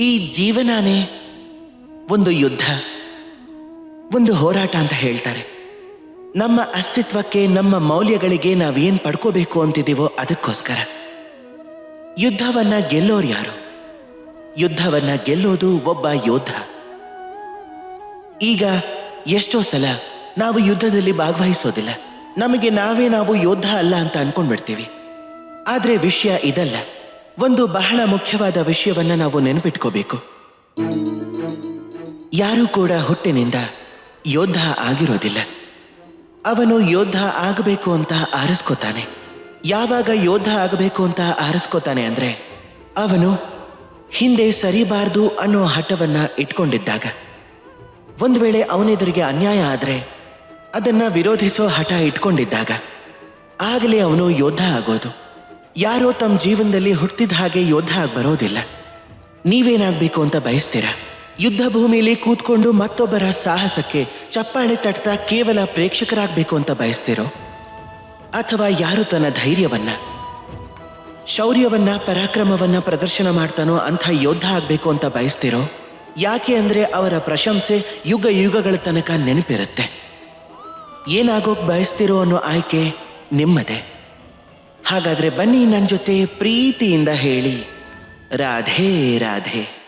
ಈ ಜೀವನನೇ ಒಂದು ಯುದ್ಧ, ಒಂದು ಹೋರಾಟ ಅಂತ ಹೇಳ್ತಾರೆ. ನಮ್ಮ ಅಸ್ತಿತ್ವಕ್ಕೆ, ನಮ್ಮ ಮೌಲ್ಯಗಳಿಗೆ ನಾವೇನ್ ಪಡ್ಕೋಬೇಕು ಅಂತಿದ್ದೀವೋ ಅದಕ್ಕೋಸ್ಕರ. ಯುದ್ಧವನ್ನ ಗೆಲ್ಲೋರು ಯಾರು? ಯುದ್ಧವನ್ನ ಗೆಲ್ಲೋದು ಒಬ್ಬ ಯೋಧ. ಈಗ ಎಷ್ಟೋ ಸಲ ನಾವು ಯುದ್ಧದಲ್ಲಿ ಭಾಗವಹಿಸೋದಿಲ್ಲ. ನಮಗೆ ನಾವು ಯೋಧ ಅಲ್ಲ ಅಂತ ಅನ್ಕೊಂಡ್ಬಿಡ್ತೀವಿ. ಆದ್ರೆ ವಿಷಯ ಇದಲ್ಲ. ಒಂದು ಬಹಳ ಮುಖ್ಯವಾದ ವಿಷಯವನ್ನ ನಾವು ನೆನಪಿಟ್ಕೋಬೇಕು. ಯಾರೂ ಕೂಡ ಹುಟ್ಟಿನಿಂದ ಯೋಧ ಆಗಿರೋದಿಲ್ಲ. ಅವನು ಯೋಧ ಆಗಬೇಕು ಅಂತ ಆರಿಸ್ಕೋತಾನೆ. ಯಾವಾಗ ಯೋಧ ಆಗಬೇಕು ಅಂತ ಆರಿಸ್ಕೋತಾನೆ ಅಂದ್ರೆ ಅವನು ಹಿಂದೆ ಸರಿಬಾರ್ದು ಅನ್ನೋ ಹಠವನ್ನ ಇಟ್ಕೊಂಡಿದ್ದಾಗ, ಒಂದು ವೇಳೆ ಅವನೆದುರಿಗೆ ಅನ್ಯಾಯ ಆದ್ರೆ ಅದನ್ನ ವಿರೋಧಿಸೋ ಹಠ ಇಟ್ಕೊಂಡಿದ್ದಾಗ ಆಗಲೇ ಅವನು ಯೋಧ ಆಗೋದು. ಯಾರೋ ತಮ್ಮ ಜೀವನದಲ್ಲಿ ಹುಟ್ಟಿದ ಹಾಗೆ ಯೋಧ ಆಗಿ ಬರೋದಿಲ್ಲ. ನೀವೇನಾಗಬೇಕು ಅಂತ ಬಯಸ್ತೀರಾ? ಯುದ್ಧ ಭೂಮಿಯಲ್ಲಿ ಕೂತ್ಕೊಂಡು ಮತ್ತೊಬ್ಬರ ಸಾಹಸಕ್ಕೆ ಚಪ್ಪಾಳೆ ತಟ್ತಾ ಕೇವಲ ಪ್ರೇಕ್ಷಕರಾಗಬೇಕು ಅಂತ ಬಯಸ್ತಿರೋ, ಅಥವಾ ಯಾರು ತನ್ನ ಧೈರ್ಯವನ್ನ, ಶೌರ್ಯವನ್ನ, ಪರಾಕ್ರಮವನ್ನ ಪ್ರದರ್ಶನ ಮಾಡ್ತಾನೋ ಅಂಥ ಯೋಧ ಆಗಬೇಕು ಅಂತ ಬಯಸ್ತಿರೋ? ಯಾಕೆ ಅಂದ್ರೆ ಅವರ ಪ್ರಶಂಸೆ ಯುಗ ಯುಗಗಳ ತನಕ ನೆನಪಿರುತ್ತೆ. ಏನಾಗೋಕ್ ಬಯಸ್ತಿರೋ ಅನ್ನೋ ಆಯ್ಕೆ ನಿಮ್ಮದೇ. ಹಾಗಾದ್ರೆ ಬನ್ನಿ ನನ್ನ ಜೊತೆ ಪ್ರೀತಿಯಿಂದ ಹೇಳಿ, ರಾಧೇ ರಾಧೇ.